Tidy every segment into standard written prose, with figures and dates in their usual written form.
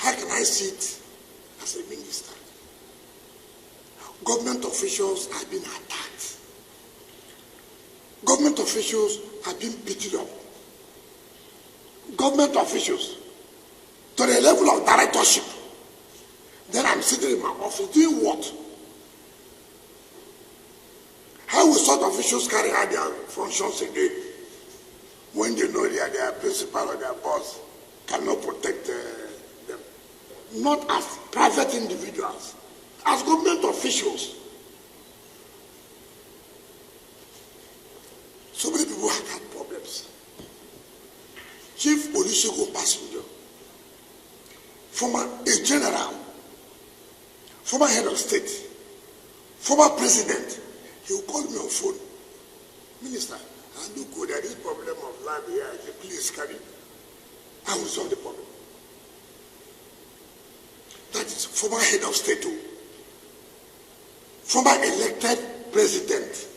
How can I sit as a minister? Government officials have been attacked. Government officials have been beaten up. Government officials to the level of directorship. Then I'm sitting in my office doing what? How will such officials carry out their functions again when they know their principal or their boss cannot protect them? Not as private individuals, as government officials. So many people have had problems. Chief Olusegun Obasanjo, former a general, former head of state, former president, he will call me on phone. Minister, I look good at this problem of land here. I say, please, can you? I will solve the problem. That is former head of state too. Former elected president.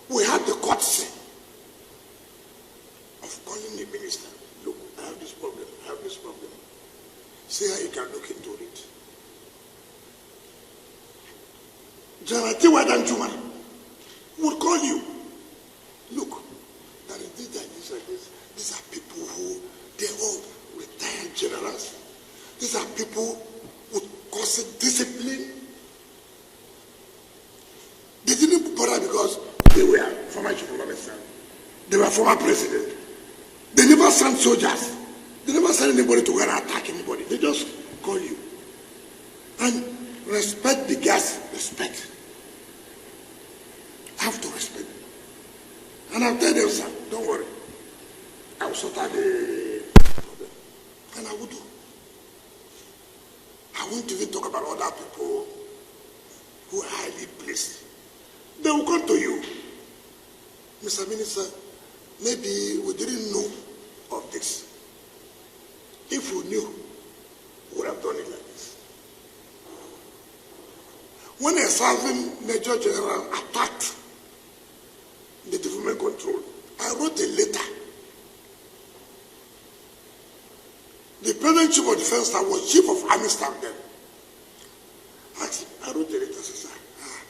We have the courtesy of calling the minister. Look, I have this problem. I have this problem. See how you can look into it. General Danjuma would call you. Look, that is this, that is, that is. These are people who, they're all retired generals. These are people with constant discipline. They didn't bother because they were former chief of officer. They were former president. They never sent soldiers. They never sent anybody to go and attack anybody. They just call you. And respect the gas, respect. Have to respect. And I'll tell them, sir, don't worry. I will sort out the problem. And I will do. I won't even talk about other people who are highly placed. They will come to you. Mr. Minister, maybe we didn't know of this. If we knew, we would have done it like this. When a serving Major General attacked the development control, I wrote a letter. The President Chief of Defense Staff was Chief of Army Staff then. I wrote a letter, sir.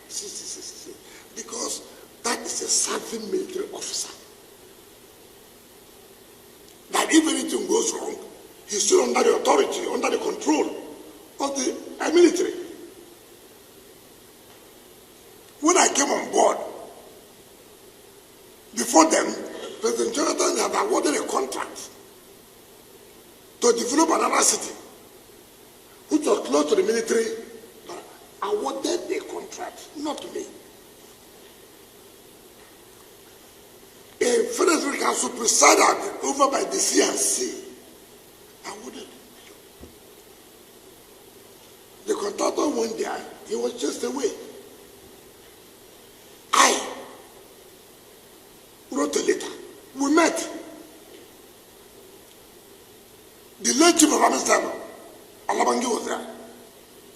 See. Because that is a serving military officer. That if anything goes wrong, he's still under the authority, under the control of the military. When I came on board, before them, President Jonathan had awarded a contract to develop another city, which was close to the military, but awarded the contract, not me. A Federal Council presided over by the CNC awarded. The contractor went there, he was just away. I wrote a letter. We met. The late Chief of Army Staff, Alabangi, was there.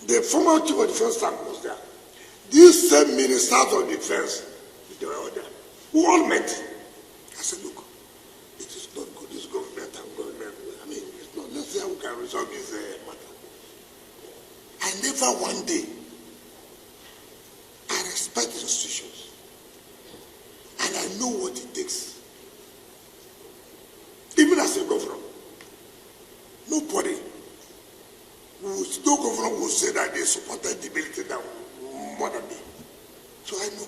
The former Chief of Defense Staff was there. These same ministers of defense, they were all there. We all met. I said, look, it is not good, this government and government. I mean, it's not, let's see how we can resolve this matter. I never one day, I respect the institutions. And I know what it takes. Even as a governor, nobody, no governor will say that they supported the military more than me. So I know.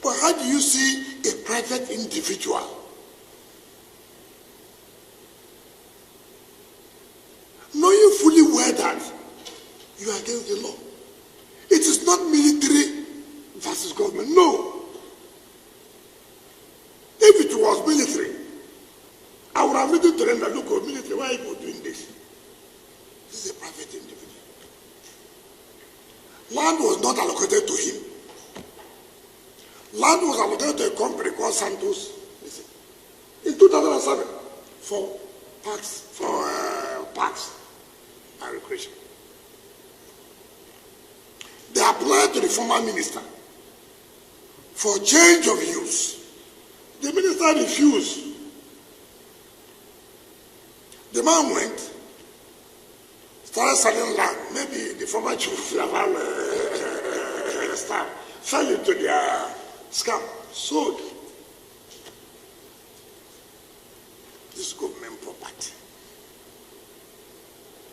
But how do you see a private individual knowing fully well that you are against the law? It is not military versus government. No. If it was military, I would have written to them that, look, military, why are you doing this? This is a private individual. Land was not allocated to him. Land was allocated to a company called Santos in 2007 for parks and recreation. They applied to the former minister for change of use. The minister refused. The man went, started selling land. Maybe the former chief of Laval staff fell into their scam, sold. This government property.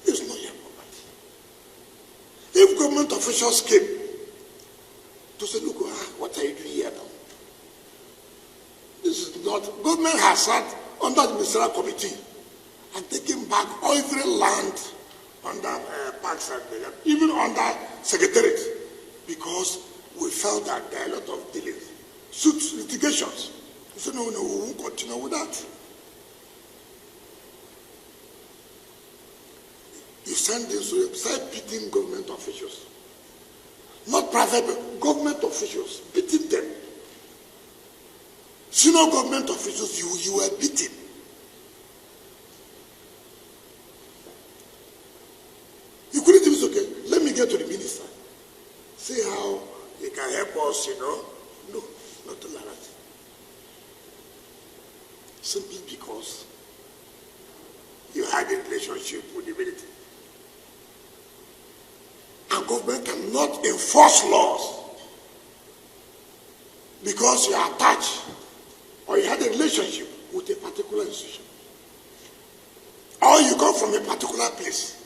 It's not your property. If government officials came to say, look, what are you doing here now? This is not, government has sat under the ministerial committee and taken back every land under parks and even under secretariat, because we felt that there are a lot of delays, suits, litigations. We said, no, we won't continue with that. You send this to start beating government officials. Not private, but government officials, beating them. Senior government officials, you were beaten. You couldn't even say, okay, let me get to the minister. See how he can help us, No, not to that. Simply because you had a relationship with the military. And government cannot enforce laws because you are attached or you had a relationship with a particular institution, or you come from a particular place.